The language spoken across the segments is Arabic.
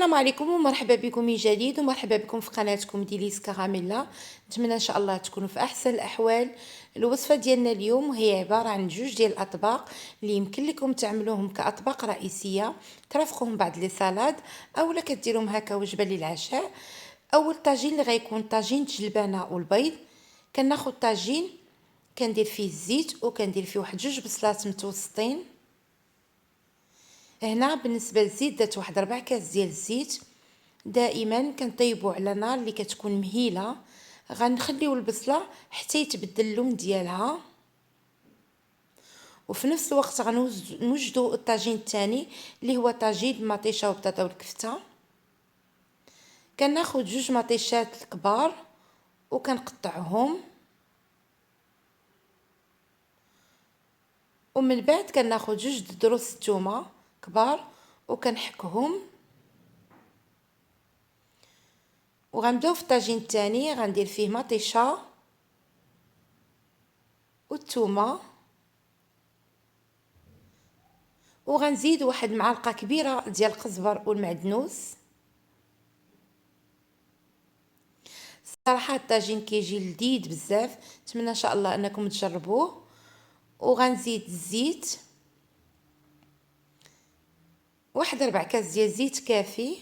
السلام عليكم ومرحبا بكم من جديد، ومرحبا بكم في قناتكم ديليس كراميلا. نتمنى ان شاء الله تكونوا في احسن الاحوال. الوصفه ديالنا اليوم هي عباره عن جوج ديال الاطباق اللي يمكن لكم تعملوهم كاطباق رئيسيه، ترافقوهم بعد لي سالاد اولا كديروهم هكا وجبه للعشاء. اول طاجين اللي غيكون طاجين الجلبانه والبيض. كناخذ طاجين كندير فيه الزيت وكندير فيه واحد جوج بصلات متوسطين. هنا بالنسبه للزيت درت واحد 4 كاس ديال الزيت. دائما كنطيبوا على نار اللي كتكون مهيله. غنخليو البصله حتى يتبدل اللون ديالها، وفي نفس الوقت غنوجدوا الطاجين الثاني اللي هو طاجين المطيشه والبطاطا والكفته. كناخذ جوج مطيشات كبار وكنقطعهم، ومن بعد كناخذ جوج دروس الثومه كبار وكنحكهم. وغنبداو في الطاجين الثاني، غندير فيه مطيشه والثومه، وغنزيد واحد معلقه كبيره ديال القزبر والمعدنوس. صراحه الطاجين كيجي لذيذ بزاف، نتمنى ان شاء الله انكم تجربوه. وغنزيد الزيت، واحد 4 كاس ديال الزيت كافي.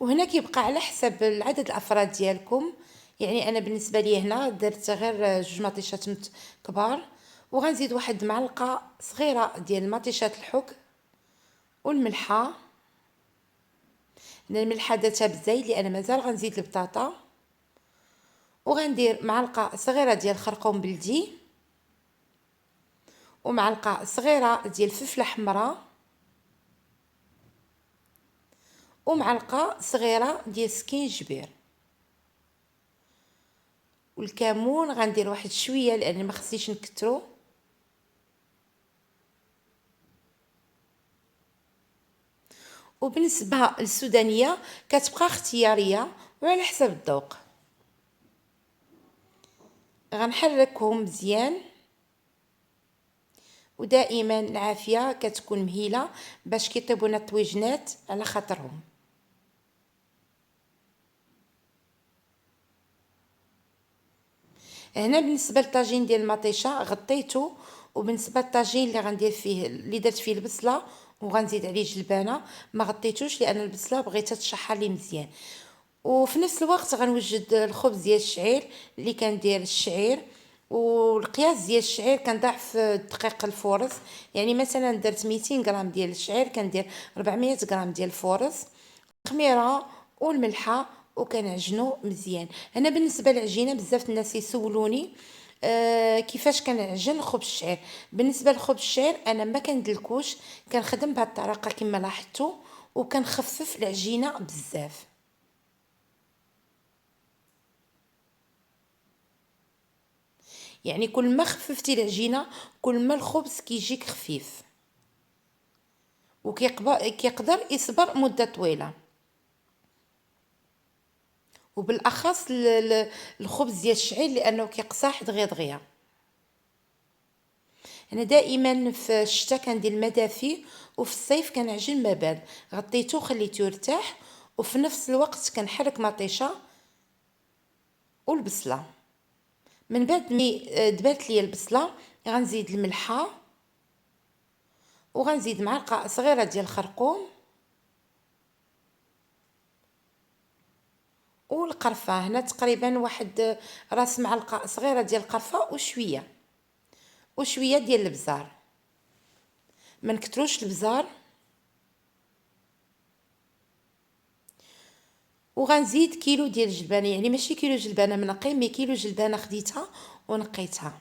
وهنا كيبقى على حسب العدد الافراد ديالكم، يعني انا بالنسبه لي هنا درت غير جوج مطيشات كبار. وغنزيد واحد معلقه صغيره ديال مطيشات الحك والملحه. هنا الملحه درتها بالزايد لان مازال غنزيد البطاطا. وغندير معلقه صغيره ديال خرقوم بلدي، ومعلقه صغيره ديال فلفله حمراء، ومعلقه صغيره ديال سكينجبير. والكمون غندير واحد شويه لان ما خصنيش نكثرو. وبالنسبه للسودانيه كتبقى اختياريه وعلى حسب الذوق. غنحركهم مزيان، ودائما العافيه كتكون مهيله باش كيطيبونا الطويجنات على خاطرهم. هنا بالنسبه للطاجين ديال المطيشه غطيته. وبالنسبه للطاجين اللي غندير فيه اللي درت فيه البصله وغنزيد عليه جلبانه ما غطيتوش لان البصله بغيتها تشحر لي مزيان. وفي نفس الوقت غنوجد الخبز ديال الشعير اللي كندير الشعير، والقياس ديال الشعير كنضاعف الدقيق الفورص. يعني مثلا درت 200 غرام ديال الشعير كندير 400 غرام ديال الفورص، الخميره والملحه، وكنعجنو مزيان. انا بالنسبه للعجينه بزاف الناس يسولوني كيفاش كنعجن خبز الشعير. بالنسبه لخبز الشعير انا ما كندلكوش، كنخدم بهذه الطريقه كما لاحظتوا، وكنخفف العجينه بزاف. يعني كل ما خففتي العجينه كل ما الخبز كيجيك خفيف وكيقدر يصبر مده طويله. وبالاخص الخبز ديال الشعير لانه كيقصاح دغيا دغيا. انا دائما في الشتاء كندير المدافي، وفي الصيف كنعجن ما بارد. غطيته وخليته يرتاح، وفي نفس الوقت كنحرك مطيشه والبصله. من بعد مي دبرت لي البصله غنزيد الملحه، وغنزيد معلقه صغيره ديال الخرقوم والقرفه. هنا تقريبا واحد راس معلقه صغيره ديال القرفه وشويه ديال البزار، ما نكتروش البزار. وغنزيد كيلو ديال الجلبانه، يعني ماشي كيلو جلبانه منقي، مي كيلو جلبانه خديتها ونقيتها.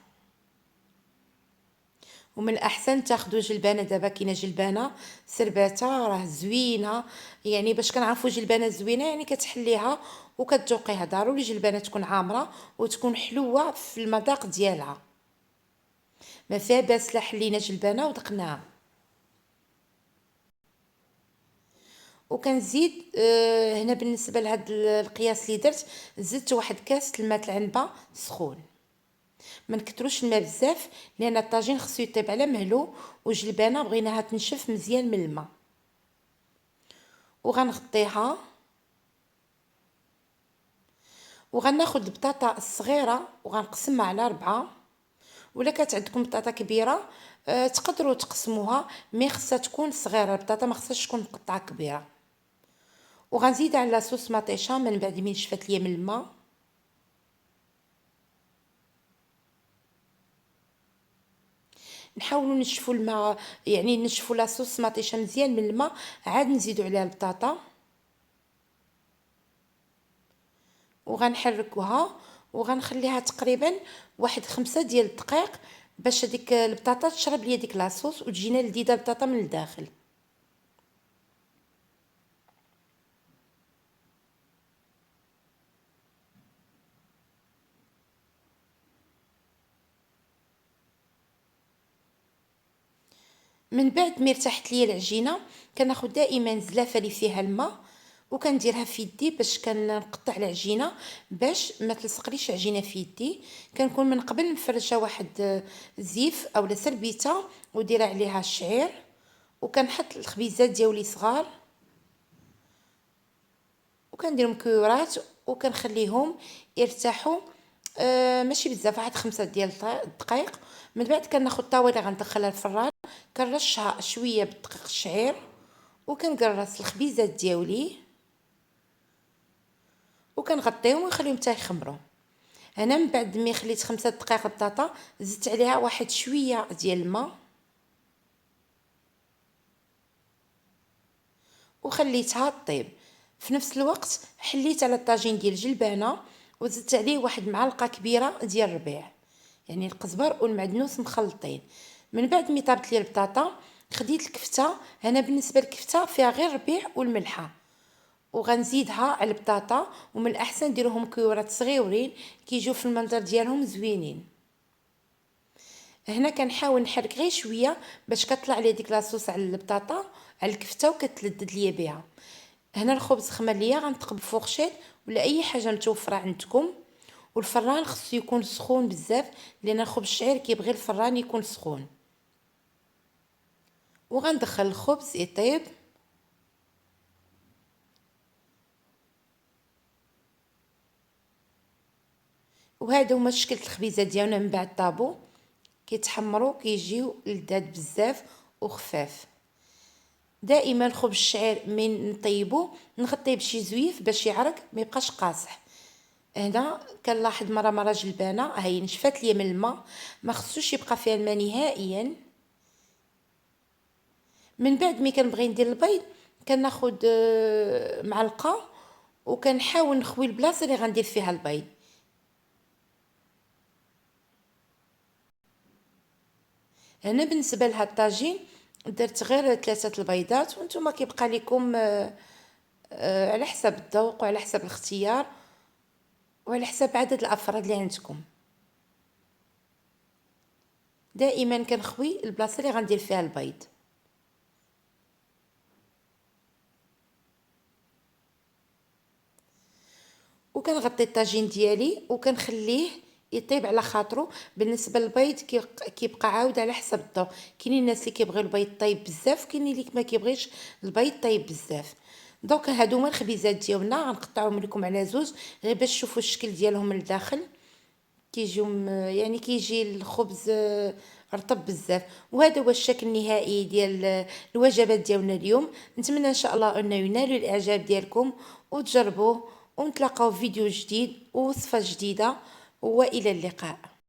ومن الاحسن تاخذوا جلبانه، دابا كاينه جلبانه سرباته راه زوينه. يعني باش كنعرفوا جلبانه زوينه يعني كتحليها وكتذوقيها. ضروري جلبانه تكون عامره وتكون حلوه في المذاق ديالها. ما فيها باس لا حلينا جلبانه وذقناها. وكنزيد هنا بالنسبه لهاد القياس اللي درت زدت واحد كاس الماء العنبه سخون. ما نكتروش الماء بزاف لان الطاجين خصو يطيب على مهلو، والجلبانه بغيناها تنشف مزيان من الماء. وغنغطيها، وغناخد البطاطا الصغيره وغنقسمها على 4. ولا كانت عندكم بطاطا كبيره تقدروا تقسموها، مي خصها تكون صغيره البطاطا، ما خصهاش تكون مقطعه كبيره. وغنزيد على صوص مطيشه من بعد من شفات ليا من الماء. نحاولوا نشفوا الماء، يعني نشفوا لاصوص مطيشه مزيان من الماء، عاد نزيدوا عليها البطاطا وغنحركوها وغنخليها تقريبا واحد 5 ديال الدقائق باش هذيك البطاطا تشرب ليا ديك لاصوص وتجينا لذيذه البطاطا من الداخل. من بعد ما ارتاحت ليا العجينه كناخذ دائما زلافه اللي فيها الماء وكنديرها في يدي باش كنقطع العجينه باش ما تلصقليش عجينه في يدي. كنكون من قبل مفرشه واحد زيف اولا سربيته وديرها عليها الشعير، وكنحط الخبيزات ديالي صغار وكندير مكورات وكنخليهم يرتاحوا ماشي بزاف، واحد 5 ديال الدقائق. من بعد كناخذ طاوله غندخلها الفران، كنرشها شويه بالدقيق الشعير وكنقرص الخبيزات ديالي وكنغطيهم ونخليهم حتى يخمروا. هنا من بعد ما خليت 5 دقائق البطاطا زدت عليها واحد شويه ديال الماء وخليتها طيب. في نفس الوقت حليت على الطاجين ديال الجلبانه وزدت عليه واحد معلقه كبيره ديال الربيع، يعني القزبر والمعدنوس مخلطين. من بعد مي طابت لي البطاطا خديت الكفته، هنا بالنسبه للكفته فيها غير الربيع والملحه، وغنزيدها على البطاطا. ومن الاحسن ديروهم كيورات صغيورين كيجيو في المنظر ديالهم زوينين. هنا كنحاول نحرك غير شويه باش كطلع لي ديك لاصوص على البطاطا على الكفته وكتلذذ ليا بها. هنا الخبز خمر ليا غنطقب فورشيت ولا اي حاجه متوفره عندكم، والفران خصو يكون سخون بزاف لان الخبز الشعير كيبغي الفران يكون سخون. وغندخل الخبز يطيب وهذا هما شكل الخبيزات ديالنا من بعد طابو كيتحمروا كيجيو لذاذ بزاف وخفاف. دائما خبز الشعير من نطيبو نغطيه بشي زويف باش يعرق ما يبقاش قاصح. هنا كنلاحظ مره جلبانه هاي نشفات ليا من الماء، ما خصوش يبقى فيها الماء نهائيا. من بعد مي كنبغي ندير البيض كناخذ معلقه وكنحاول نخوي البلاصه اللي غندير فيها البيض. هنا بالنسبه لهاد الطاجين درت غير 3 البيضات، وانتم كيبقى لكم على حسب الذوق وعلى حسب الاختيار وعلى حسب عدد الافراد اللي عندكم. دائما كنخوي البلاصه اللي غندير فيها البيض. وكنغطي الطاجين ديالي وكنخليه يطيب على خاطرو. بالنسبه للبيض كيبقى عاود على حسب الذوق، كاينين الناس اللي كيبغيو البيض طيب بزاف وكاينين اللي ما كيبغيش البيض طيب بزاف. دونك هادو هما الخبيزات ديالنا غنقطعهم لكم على زوج غير باش تشوفوا الشكل ديالهم من الداخل. كيجيو يعني كيجي الخبز رطب بزاف. وهذا هو الشكل النهائي ديال الوجبات ديالنا اليوم. نتمنى ان شاء الله ان ينالوا الاعجاب ديالكم وتجربوه، ونتلاقاو في فيديو جديد ووصفه جديده، والى اللقاء.